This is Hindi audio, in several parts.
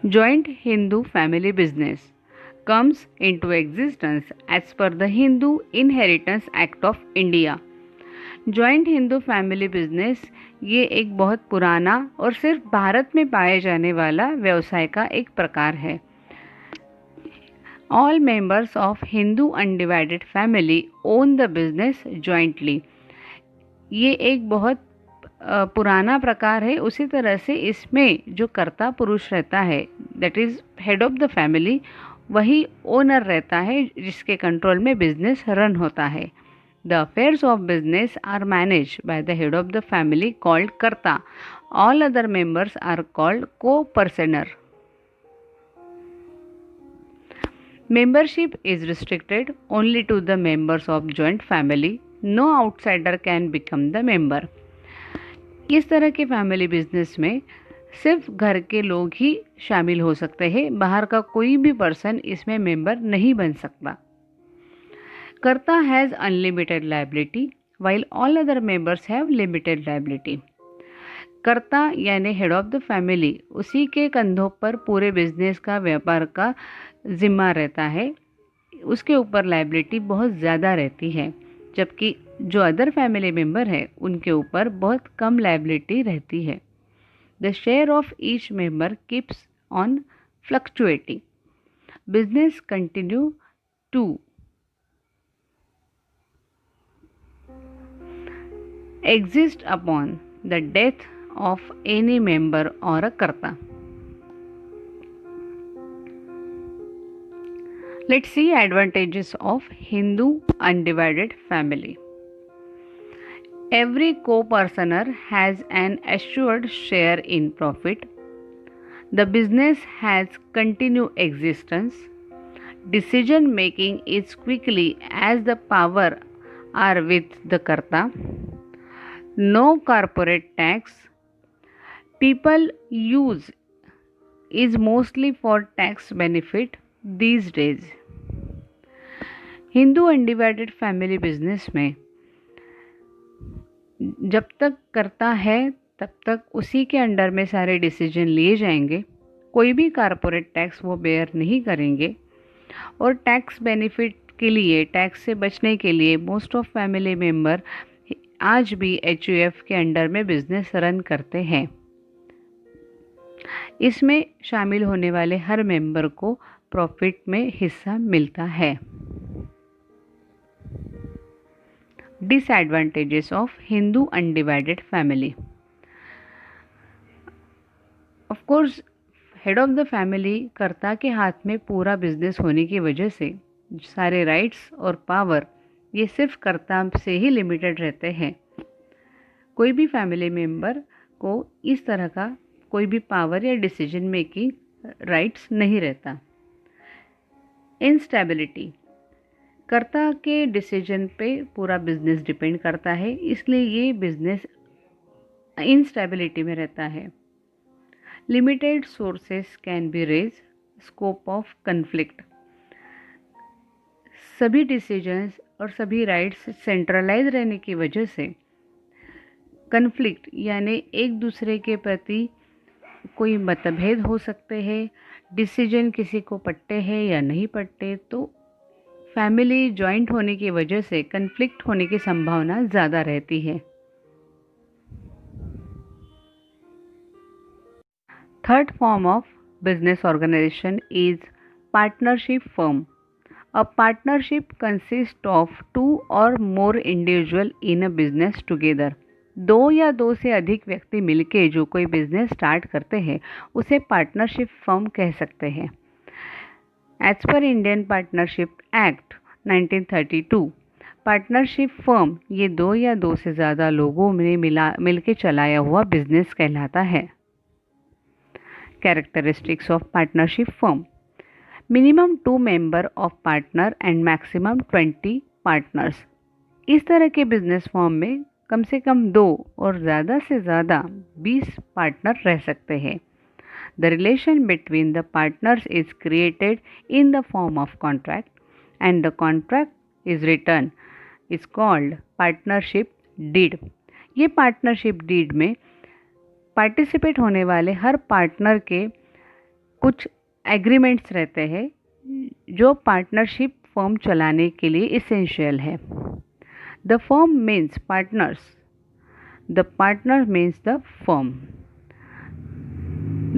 Joint Hindu family business comes into existence as per the Hindu Inheritance Act of India. Joint Hindu family business ये एक बहुत पुराना और सिर्फ भारत में पाए जाने वाला व्यवसाय का एक प्रकार है। All members of Hindu undivided family own the business jointly. ये एक बहुत पुराना प्रकार है। उसी तरह से इसमें जो कर्ता पुरुष रहता है, that is head of the family, वही ओनर रहता है जिसके कंट्रोल में बिजनेस रन होता है। The affairs of business are manage by the head of the family called karta. All other members are called coparcener. Membership is restricted only to the members of joint family. No outsider can become the member. इस तरह के फैमिली बिजनेस में सिर्फ घर के लोग ही शामिल हो सकते हैं, बाहर का कोई भी पर्सन इसमें मेंबर नहीं बन सकता। कर्ता has unlimited liability while all other members have limited liability. कर्ता यानी हेड ऑफ द फैमिली, उसी के कंधों पर पूरे बिजनेस का, व्यापार का जिम्मा रहता है, उसके ऊपर लायबिलिटी बहुत ज़्यादा रहती है, जबकि जो अदर फैमिली मेम्बर है उनके ऊपर बहुत कम लायबिलिटी रहती है। The share of each member keeps on fluctuating. Business continue to exist upon the death of any member or a karta. Let's see advantages of Hindu undivided family. Every co-personer has an assured share in profit. The business has continued existence. Decision making is quickly as the power are with the karta. No corporate tax. People use is mostly for tax benefit these days. Hindu undivided family business में जब तक करता है तब तक उसी के अंडर में सारे डिसीजन लिए जाएंगे। कोई भी कॉरपोरेट टैक्स वो बेयर नहीं करेंगे और टैक्स बेनिफिट के लिए, टैक्स से बचने के लिए मोस्ट ऑफ फैमिली मेम्बर आज भी HUF के अंडर में बिजनेस रन करते हैं। इसमें शामिल होने वाले हर मेंबर को प्रॉफिट में हिस्सा मिलता है। Disadvantages of Hindu undivided family. Of course head of the family कर्ता के हाथ में पूरा बिजनेस होने की वजह से सारे राइट्स और पावर ये सिर्फ कर्ता से ही लिमिटेड रहते हैं। कोई भी फैमिली मेम्बर को इस तरह का कोई भी पावर या डिसीजन मेकिंग राइट्स नहीं रहता। इंस्टेबिलिटी, कर्ता के डिसीजन पे पूरा बिजनेस डिपेंड करता है, इसलिए ये बिजनेस इंस्टेबिलिटी में रहता है। Limited sources can be raise, scope of conflict. सभी डिसीजंस और सभी राइट्स सेंट्रलाइज रहने की वजह से कन्फ्लिक्ट यानी एक दूसरे के प्रति कोई मतभेद हो सकते हैं, डिसीजन किसी को पट्टे हैं या नहीं पट्टे, तो फैमिली जॉइंट होने की वजह से कन्फ्लिक्ट होने की संभावना ज़्यादा रहती है। Third form of business organization is partnership firm. A partnership consists of two or more individual in a business together. दो या दो से अधिक व्यक्ति मिलके जो कोई बिजनेस स्टार्ट करते हैं उसे पार्टनरशिप फर्म कह सकते हैं। As per Indian partnership act 1932, partnership firm ये दो या दो से ज़्यादा लोगों में मिलके चलाया हुआ बिजनेस कहलाता है। Characteristics of partnership firm. Minimum 2 member of partner and maximum 20 partners. इस तरह के बिजनेस फॉर्म में कम से कम 2 और ज़्यादा से ज़्यादा 20 पार्टनर रह सकते हैं। The relation between the partners is created in the form of contract and the contract is written is called partnership deed. ये पार्टनरशिप डीड में पार्टिसिपेट होने वाले हर पार्टनर के कुछ एग्रीमेंट्स रहते हैं जो पार्टनरशिप फर्म चलाने के लिए इसेंशियल है। The firm means partners, the partner means the firm.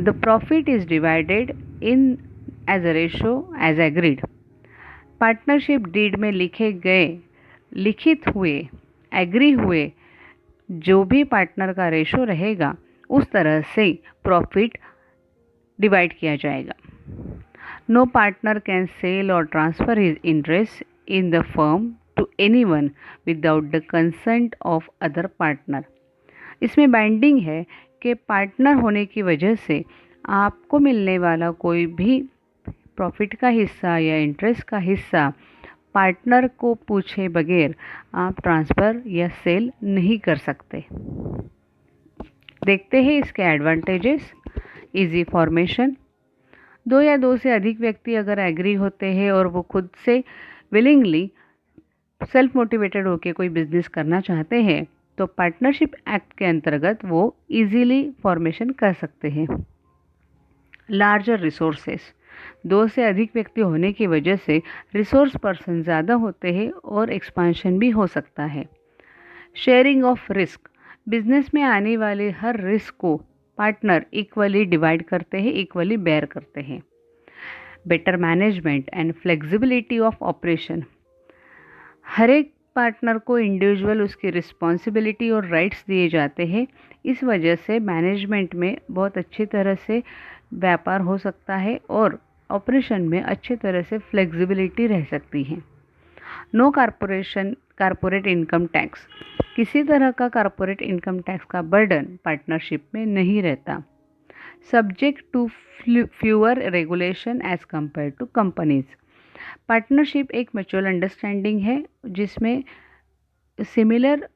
The profit is divided in as a ratio as agreed. Partnership deed में लिखित हुए एग्री हुए जो भी पार्टनर का रेशो रहेगा उस तरह से प्रॉफिट डिवाइड किया जाएगा। No partner can sell or transfer his interest in the firm to anyone without the consent of other partner. इसमें बाइंडिंग है कि पार्टनर होने की वजह से आपको मिलने वाला कोई भी प्रॉफिट का हिस्सा या इंटरेस्ट का हिस्सा पार्टनर को पूछे बगैर आप ट्रांसफ़र या सेल नहीं कर सकते। देखते हैं इसके एडवांटेजेस। इजी फॉर्मेशन, दो या दो से अधिक व्यक्ति अगर एग्री होते हैं और वो खुद से विलिंगली सेल्फ मोटिवेटेड होकर कोई बिजनेस करना चाहते हैं तो पार्टनरशिप एक्ट के अंतर्गत वो इजीली फॉर्मेशन कर सकते हैं। लार्जर रिसोर्सेस, दो से अधिक व्यक्ति होने की वजह से रिसोर्स पर्सन ज़्यादा होते हैं और एक्सपांशन भी हो सकता है। शेयरिंग ऑफ रिस्क, बिजनेस में आने वाले हर रिस्क को पार्टनर इक्वली डिवाइड करते हैं, इक्वली बेयर करते हैं। Better management and flexibility of operation, हर एक पार्टनर को इंडिविजुअल उसकी रिस्पॉन्सिबिलिटी और राइट्स दिए जाते हैं। इस वजह से मैनेजमेंट में बहुत अच्छी तरह से व्यापार हो सकता है और ऑपरेशन में अच्छी तरह से फ्लेक्सिबिलिटी रह सकती है। नो कारपोरेट इनकम टैक्स, किसी तरह का कारपोरेट इनकम टैक्स का बर्डन पार्टनरशिप में नहीं रहता। Subject to fewer regulation as compare to companies, partnership एक म्यूचुअल अंडरस्टैंडिंग है जिसमें सिमिलर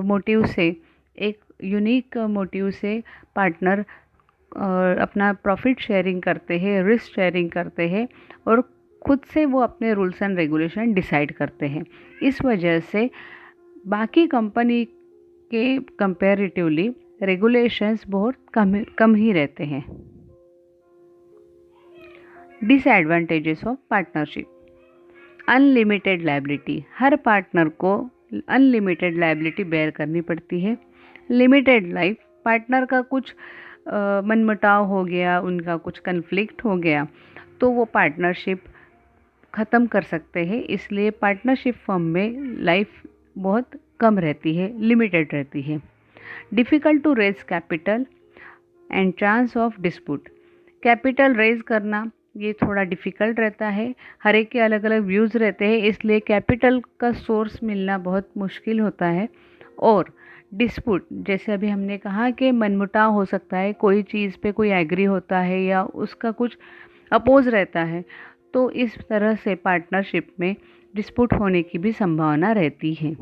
मोटिव से, एक यूनिक मोटिव से पार्टनर अपना प्रॉफिट शेयरिंग करते हैं, रिस्क शेयरिंग करते हैं और खुद से वो अपने रूल्स एंड रेगुलेशन डिसाइड करते हैं। इस वजह से बाकी कंपनी के कंपैरेटिवली रेगुलेशंस बहुत कम ही रहते हैं। Disadvantages of partnership, unlimited liability, her partner को अनलिमिटेड लायबिलिटी बेयर करनी पड़ती है। लिमिटेड लाइफ, पार्टनर का कुछ मनमुटाव हो गया, उनका कुछ कन्फ्लिक्ट हो गया तो वो पार्टनरशिप ख़त्म कर सकते हैं, इसलिए पार्टनरशिप फर्म में लाइफ बहुत कम रहती है, लिमिटेड रहती है। Difficult to raise capital and chance of dispute, capital raise करना ये थोड़ा डिफ़िकल्ट रहता है, हर एक के अलग अलग व्यूज़ रहते हैं, इसलिए कैपिटल का सोर्स मिलना बहुत मुश्किल होता है। और डिस्प्यूट, जैसे अभी हमने कहा कि मनमुटाव हो सकता है, कोई चीज़ पे कोई एग्री होता है या उसका कुछ अपोज रहता है, तो इस तरह से पार्टनरशिप में डिस्प्यूट होने की भी संभावना रहती है।